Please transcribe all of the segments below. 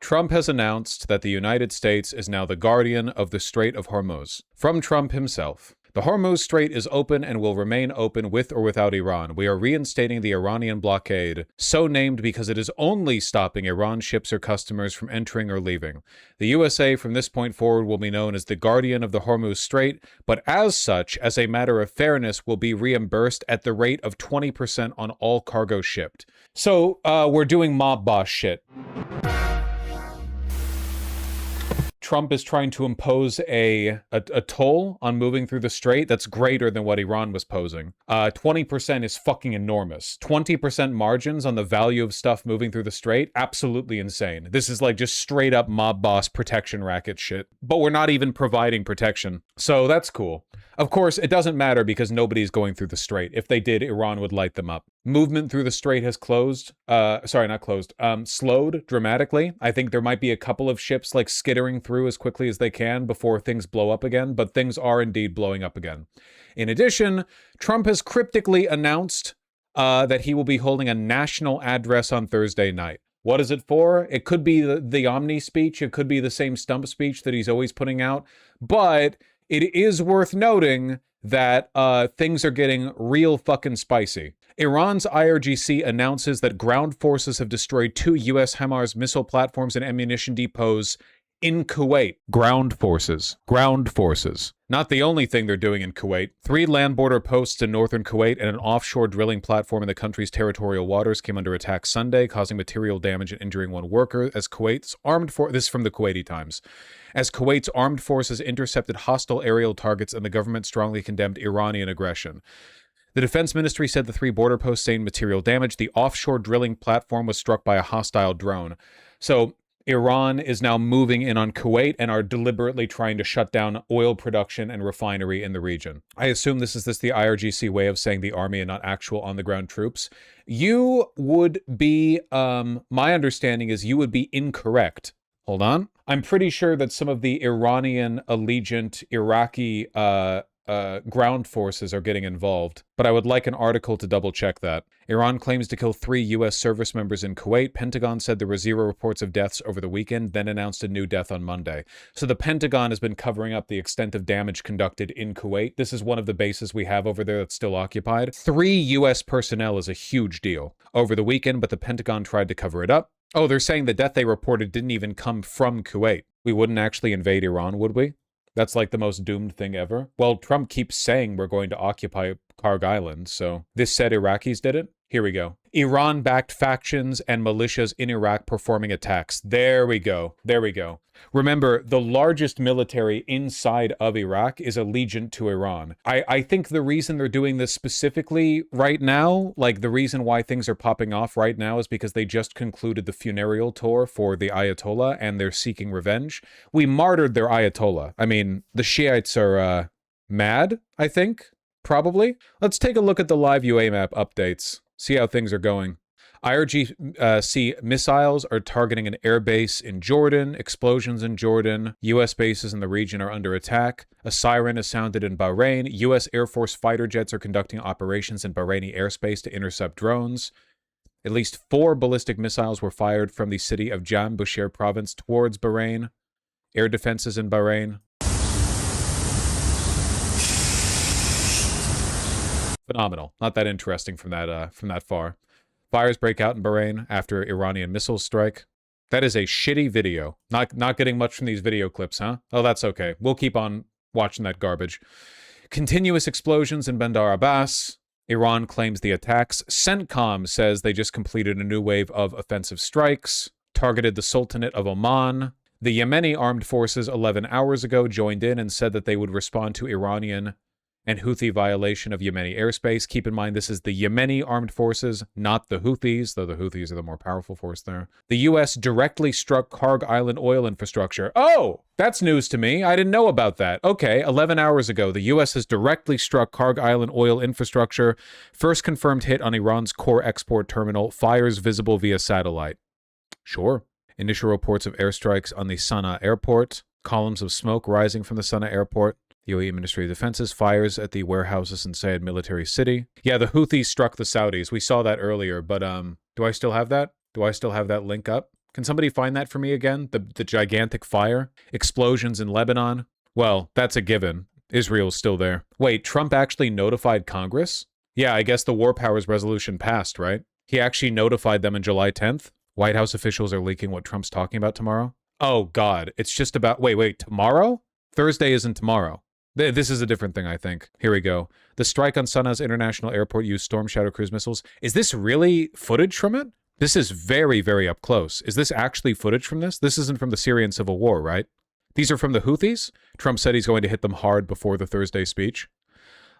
Trump has announced that the United States is now the guardian of the Strait of Hormuz. From Trump himself. The Hormuz Strait is open and will remain open with or without Iran. We are reinstating the Iranian blockade, so named because it is only stopping Iran ships or customers from entering or leaving. The USA from this point forward will be known as the guardian of the Hormuz Strait, but as such, as a matter of fairness, will be reimbursed at the rate of 20% on all cargo shipped. So, we're doing mob boss shit. Trump is trying to impose a toll on moving through the strait that's greater than what Iran was posing. 20% is fucking enormous. 20% margins on the value of stuff moving through the strait? Absolutely insane. This is like just straight up mob boss protection racket shit. But we're not even providing protection. So that's cool. Of course, it doesn't matter because nobody's going through the strait. If they did, Iran would light them up. Movement through the strait has slowed dramatically. I think there might be a couple of ships like skittering through as quickly as they can before things blow up again, but things are indeed blowing up again. In addition, Trump has cryptically announced that he will be holding a national address on Thursday night. What is it for? It could be the Omni speech. It could be the same stump speech that he's always putting out, but it is worth noting that things are getting real fucking spicy. Iran's IRGC announces that ground forces have destroyed 2 U.S. HIMARS missile platforms and ammunition depots in Kuwait. Ground forces. Not the only thing they're doing in Kuwait. 3 land border posts in northern Kuwait and an offshore drilling platform in the country's territorial waters came under attack Sunday, causing material damage and injuring 1 worker as Kuwait's this is from the Kuwaiti Times. As Kuwait's armed forces intercepted hostile aerial targets and the government strongly condemned Iranian aggression. The defense ministry said the 3 border posts sustained material damage. The offshore drilling platform was struck by a hostile drone. So Iran is now moving in on Kuwait and are deliberately trying to shut down oil production and refinery in the region. I assume this is the IRGC way of saying the army and not actual on-the-ground troops. You would be, my understanding is you would be incorrect. Hold on. I'm pretty sure that some of the Iranian allegiant Iraqi ground forces are getting involved, but I would like an article to double check that. Iran claims to kill 3 U.S. service members in Kuwait. Pentagon said there were 0 reports of deaths over the weekend, then announced a new death on Monday. So the Pentagon has been covering up the extent of damage conducted in Kuwait. This is one of the bases we have over there that's still occupied. 3 U.S. personnel is a huge deal over the weekend, but the Pentagon tried to cover it up. Oh, they're saying the death they reported didn't even come from Kuwait. We wouldn't actually invade Iran, would we? That's like the most doomed thing ever. Well, Trump keeps saying we're going to occupy Karg Island, so this said Iraqis did it? Here we go. Iran-backed factions and militias in Iraq performing attacks. There we go. Remember, the largest military inside of Iraq is allegiant to Iran. I think the reason they're doing this specifically right now, like the reason why things are popping off right now is because they just concluded the funeral tour for the Ayatollah and they're seeking revenge. We martyred their Ayatollah. I mean, the Shiites are mad, I think, probably. Let's take a look at the live UA map updates. See how things are going. IRGC missiles are targeting an airbase in Jordan. Explosions in Jordan. U.S. bases in the region are under attack. A siren is sounded in Bahrain. U.S. Air Force fighter jets are conducting operations in Bahraini airspace to intercept drones. At least 4 ballistic missiles were fired from the city of Jam Bushehr province towards Bahrain. Air defenses in Bahrain. Phenomenal. Not that interesting from that far. Fires break out in Bahrain after Iranian missile strike. That is a shitty video. Not getting much from these video clips, huh? Oh, that's okay. We'll keep on watching that garbage. Continuous explosions in Bandar Abbas. Iran claims the attacks. CENTCOM says they just completed a new wave of offensive strikes. Targeted the Sultanate of Oman. The Yemeni armed forces 11 hours ago joined in and said that they would respond to Iranian and Houthi violation of Yemeni airspace. Keep in mind, this is the Yemeni armed forces, not the Houthis, though the Houthis are the more powerful force there. The U.S. directly struck Karg Island oil infrastructure. Oh, that's news to me. I didn't know about that. Okay, 11 hours ago, the U.S. has directly struck Karg Island oil infrastructure. First confirmed hit on Iran's core export terminal. Fires visible via satellite. Sure. Initial reports of airstrikes on the Sana'a airport. Columns of smoke rising from the Sana'a airport. The UAE Ministry of Defense's fires at the warehouses in Sayed Military City. Yeah, the Houthis struck the Saudis. We saw that earlier, but do I still have that? Do I still have that link up? Can somebody find that for me again? The gigantic fire? Explosions in Lebanon? Well, that's a given. Israel's still there. Wait, Trump actually notified Congress? Yeah, I guess the War Powers resolution passed, right? He actually notified them on July 10th? White House officials are leaking what Trump's talking about tomorrow? Oh, God. It's just about... Wait, tomorrow? Thursday isn't tomorrow. This is a different thing, I think. Here we go. The strike on Sanaa International Airport used Storm Shadow cruise missiles. Is this really footage from it? This is very, very up close. Is this actually footage from this? This isn't from the Syrian civil war, right? These are from the Houthis? Trump said he's going to hit them hard before the Thursday speech.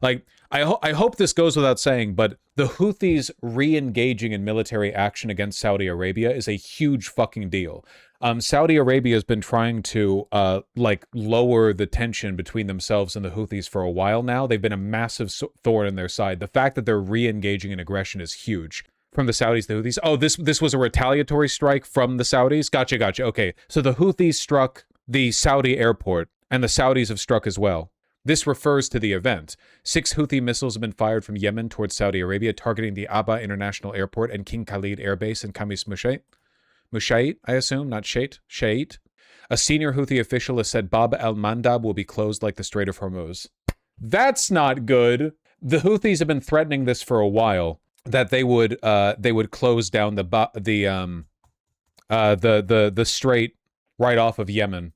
Like, I hope this goes without saying, but the Houthis re-engaging in military action against Saudi Arabia is a huge fucking deal. Saudi Arabia has been trying to, lower the tension between themselves and the Houthis for a while now. They've been a massive thorn in their side. The fact that they're re-engaging in aggression is huge. From the Saudis, the Houthis. Oh, this was a retaliatory strike from the Saudis? Gotcha. Okay, so the Houthis struck the Saudi airport, and the Saudis have struck as well. This refers to the event. 6 Houthi missiles have been fired from Yemen towards Saudi Arabia, targeting the Aba International Airport and King Khalid Air Base in Khamis Mushait, I assume, not Shait. A senior Houthi official has said Bab al-Mandab will be closed like the Strait of Hormuz. That's not good. The Houthis have been threatening this for a while, that they would close down the strait right off of Yemen.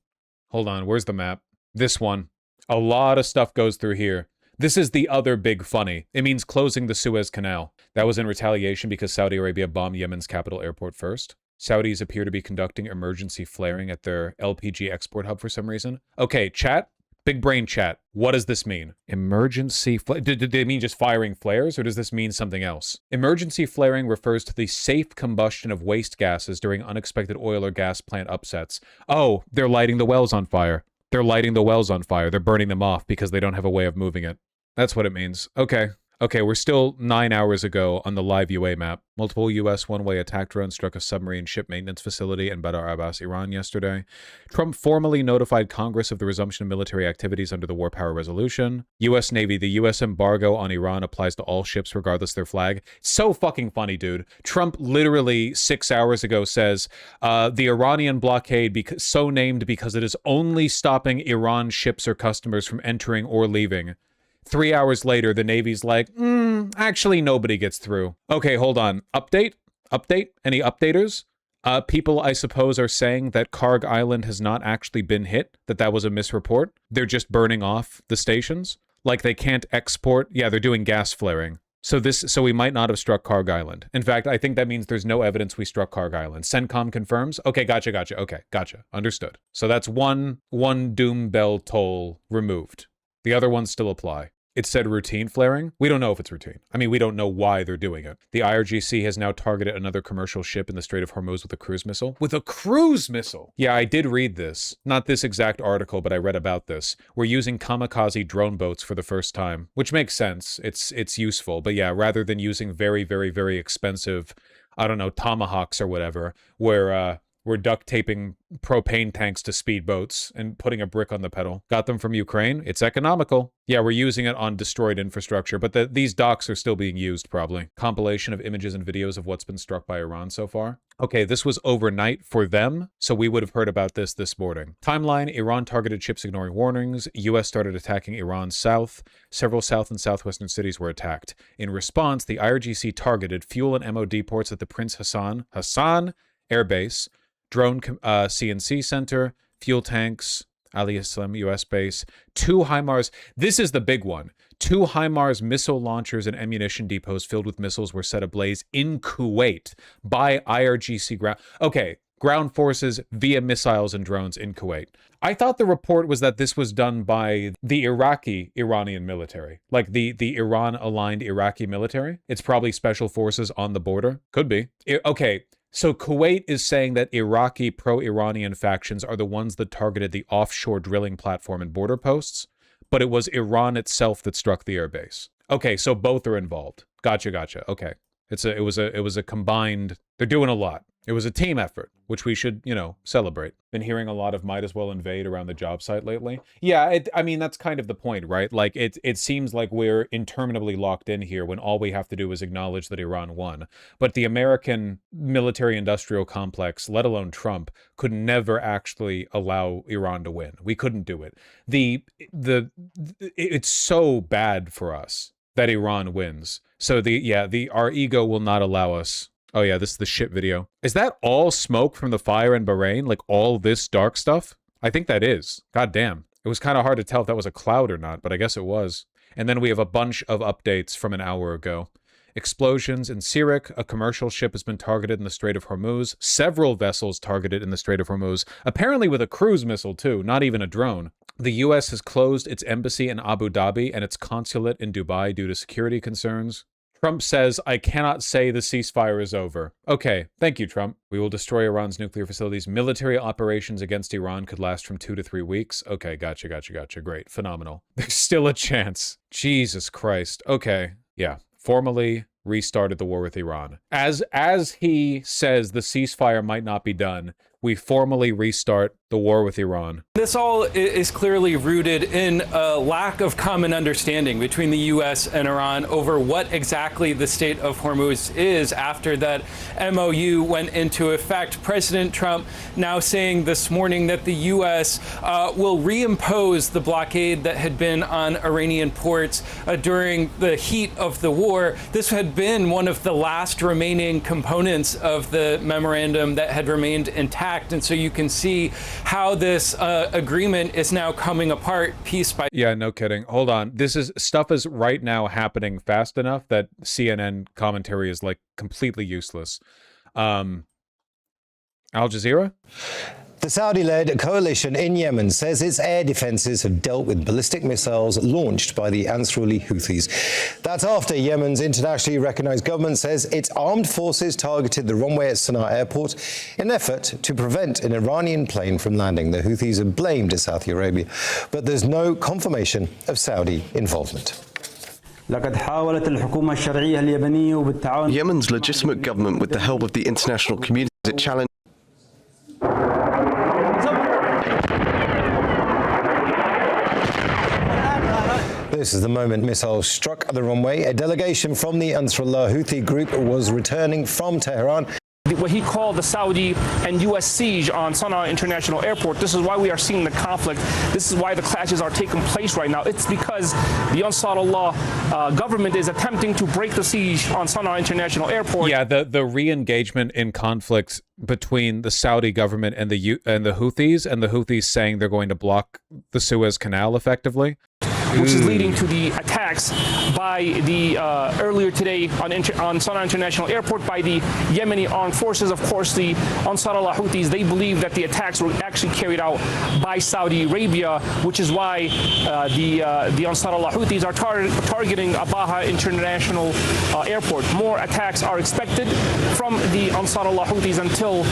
Hold on, where's the map? This one. A lot of stuff goes through here. This is the other big funny. It means closing the Suez Canal. That was in retaliation because Saudi Arabia bombed Yemen's capital airport first. Saudis appear to be conducting emergency flaring at their LPG export hub for some reason. Okay, chat. Big brain chat. What does this mean? Emergency did they mean just firing flares, or does this mean something else? Emergency flaring refers to the safe combustion of waste gases during unexpected oil or gas plant upsets. Oh, they're lighting the wells on fire. They're lighting the wells on fire. They're burning them off because they don't have a way of moving it. That's what it means. Okay, we're still 9 hours ago on the live UA map. Multiple U.S. one-way attack drones struck a submarine ship maintenance facility in Badr Abbas, Iran yesterday. Trump formally notified Congress of the resumption of military activities under the War Power Resolution. U.S. Navy, the U.S. embargo on Iran applies to all ships regardless their flag. So fucking funny, dude. Trump literally 6 hours ago says, the Iranian blockade, so named because it is only stopping Iran ships or customers from entering or leaving. 3 hours later, the Navy's like, actually nobody gets through. Okay, hold on. Update? Any updaters? People, I suppose, are saying that Karg Island has not actually been hit, that was a misreport. They're just burning off the stations. Like they can't export. Yeah, they're doing gas flaring. So we might not have struck Karg Island. In fact, I think that means there's no evidence we struck Karg Island. CENTCOM confirms. Okay, gotcha. Okay, gotcha. Understood. So that's one doom bell toll removed. The other ones still apply. It said routine flaring. We don't know if it's routine. I mean, we don't know why they're doing it. The IRGC has now targeted another commercial ship in the Strait of Hormuz with a cruise missile. With a cruise missile? Yeah, I did read this. Not this exact article, but I read about this. We're using kamikaze drone boats for the first time, which makes sense. It's useful. But yeah, rather than using very, very, very expensive, I don't know, tomahawks or whatever, where we're duct taping propane tanks to speedboats and putting a brick on the pedal. Got them from Ukraine. It's economical. Yeah, we're using it on destroyed infrastructure, but these docks are still being used, probably. Compilation of images and videos of what's been struck by Iran so far. Okay, this was overnight for them, so we would have heard about this morning. Timeline, Iran targeted ships ignoring warnings. U.S. started attacking Iran's south. Several south and southwestern cities were attacked. In response, the IRGC targeted fuel and MOD ports at the Prince Hassan Air Base, drone CNC center, fuel tanks, Ali Islam US base, 2 HIMARS. This is the big one. 2 HIMARS missile launchers and ammunition depots filled with missiles were set ablaze in Kuwait by IRGC ground. Okay, ground forces via missiles and drones in Kuwait. I thought the report was that this was done by the Iranian military, like the Iran-aligned Iraqi military. It's probably special forces on the border. Could be. Okay. So Kuwait is saying that Iraqi pro-Iranian factions are the ones that targeted the offshore drilling platform and border posts, but it was Iran itself that struck the airbase. Okay, so both are involved. Gotcha. Okay, it was a combined. They're doing a lot. It was a team effort, which we should, celebrate. Been hearing a lot of might as well invade around the job site lately. Yeah, I mean, that's kind of the point, right? Like, it seems like we're interminably locked in here when all we have to do is acknowledge that Iran won. But the American military-industrial complex, let alone Trump, could never actually allow Iran to win. We couldn't do it. It's so bad for us that Iran wins. So our ego will not allow us. Oh yeah, this is the shit video. Is that all smoke from the fire in Bahrain? Like all this dark stuff? I think that is. God damn. It was kind of hard to tell if that was a cloud or not, but I guess it was. And then we have a bunch of updates from an hour ago. Explosions in Sirak. A commercial ship has been targeted in the Strait of Hormuz. Several vessels targeted in the Strait of Hormuz. Apparently with a cruise missile too, not even a drone. The U.S. has closed its embassy in Abu Dhabi and its consulate in Dubai due to security concerns. Trump says, I cannot say the ceasefire is over. Okay, thank you, Trump. We will destroy Iran's nuclear facilities. Military operations against Iran could last from 2 to 3 weeks. Okay, gotcha. Great, phenomenal. There's still a chance. Jesus Christ. Okay, yeah. Formally restarted the war with Iran. As he says the ceasefire might not be done, we formally restart the war with Iran. This all is clearly rooted in a lack of common understanding between the U.S. and Iran over what exactly the Strait of Hormuz is after that MOU went into effect. President Trump now saying this morning that the U.S. Will reimpose the blockade that had been on Iranian ports during the heat of the war. This had been one of the last remaining components of the memorandum that had remained intact. And so you can see how this agreement is now coming apart piece by... Yeah, no kidding. Hold on. Stuff is right now happening fast enough that CNN commentary is like completely useless. Al Jazeera? The Saudi-led coalition in Yemen says its air defenses have dealt with ballistic missiles launched by the Ansarullah Houthis. That's after Yemen's internationally recognized government says its armed forces targeted the runway at Sana'a airport in an effort to prevent an Iranian plane from landing. The Houthis have blamed Saudi Arabia, but there's no confirmation of Saudi involvement. Yemen's legitimate government, with the help of the international community, challenged. This is the moment missiles struck the runway. A delegation from the Ansarullah Houthi group was returning from Tehran. What he called the Saudi and U.S. siege on Sana'a International Airport. This is why we are seeing the conflict. This is why the clashes are taking place right now. It's because the Ansarullah government is attempting to break the siege on Sana'a International Airport. Yeah, the re-engagement in conflict between the Saudi government and the Houthis, and the Houthis saying they're going to block the Suez Canal effectively. Which is leading to the attacks by the earlier today on Sana'a International Airport by the Yemeni armed forces. Of course, the Ansarullah Houthis, they believe that the attacks were actually carried out by Saudi Arabia, which is why the Ansarullah Houthis are targeting Abaha International Airport. More attacks are expected from the Ansarullah Houthis until,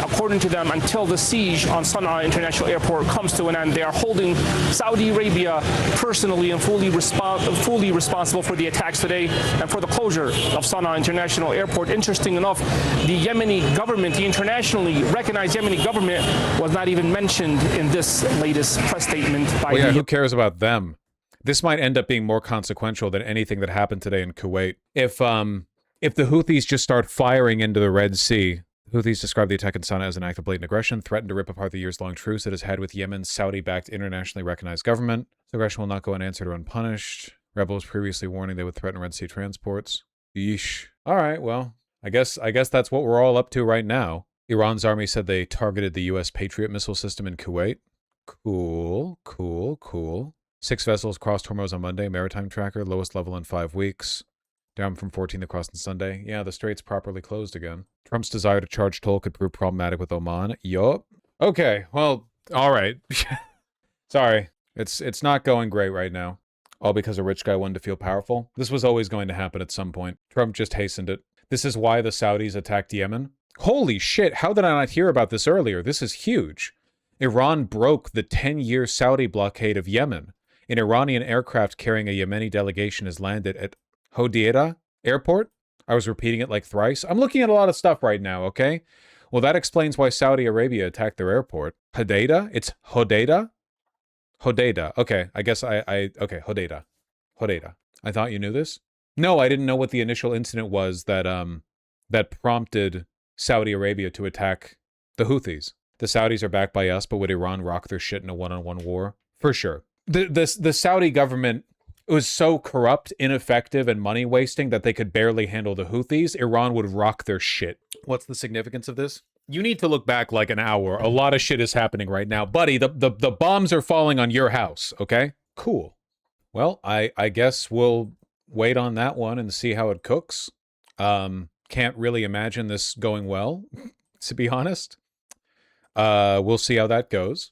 according to them, until the siege on Sana'a International Airport comes to an end. They are holding Saudi Arabia personally and fully responsible for the attacks today and for the closure of Sana'a International Airport. Interesting enough, the Yemeni government, the internationally recognized Yemeni government, was not even mentioned in this latest press statement by who cares about them? This might end up being more consequential than anything that happened today in Kuwait. If the Houthis just start firing into the Red Sea, Houthis described the attack in Sana'a as an act of blatant aggression, threatened to rip apart the years-long truce it has had with Yemen's Saudi-backed internationally recognized government. The aggression will not go unanswered or unpunished. Rebels previously warning they would threaten Red Sea transports. Yeesh. All right, well, I guess that's what we're all up to right now. Iran's army said they targeted the U.S. Patriot missile system in Kuwait. Cool. 6 vessels crossed Hormuz on Monday. Maritime tracker, lowest level in 5 weeks. Down from 14 that crossed on Sunday. Yeah, the strait's properly closed again. Trump's desire to charge toll could prove problematic with Oman. Yup. Okay, well, all right. Sorry. It's not going great right now. All because a rich guy wanted to feel powerful. This was always going to happen at some point. Trump just hastened it. This is why the Saudis attacked Yemen. Holy shit, how did I not hear about this earlier? This is huge. Iran broke the 10-year Saudi blockade of Yemen. An Iranian aircraft carrying a Yemeni delegation has landed at Hodeidah Airport. I was repeating it like thrice. I'm looking at a lot of stuff right now, okay? Well, that explains why Saudi Arabia attacked their airport. Hodeidah? It's Hodeidah? Hodeidah. Okay, I guess okay, Hodeidah. Hodeidah. I thought you knew this? No, I didn't know what the initial incident was that that prompted Saudi Arabia to attack the Houthis. The Saudis are backed by us, but would Iran rock their shit in a one-on-one war? For sure. The Saudi government was so corrupt, ineffective, and money-wasting that they could barely handle the Houthis. Iran would rock their shit. What's the significance of this? You need to look back like an hour. A lot of shit is happening right now. Buddy, the bombs are falling on your house, okay? Cool. Well, I guess we'll wait on that one and see how it cooks. Can't really imagine this going well, to be honest. We'll see how that goes.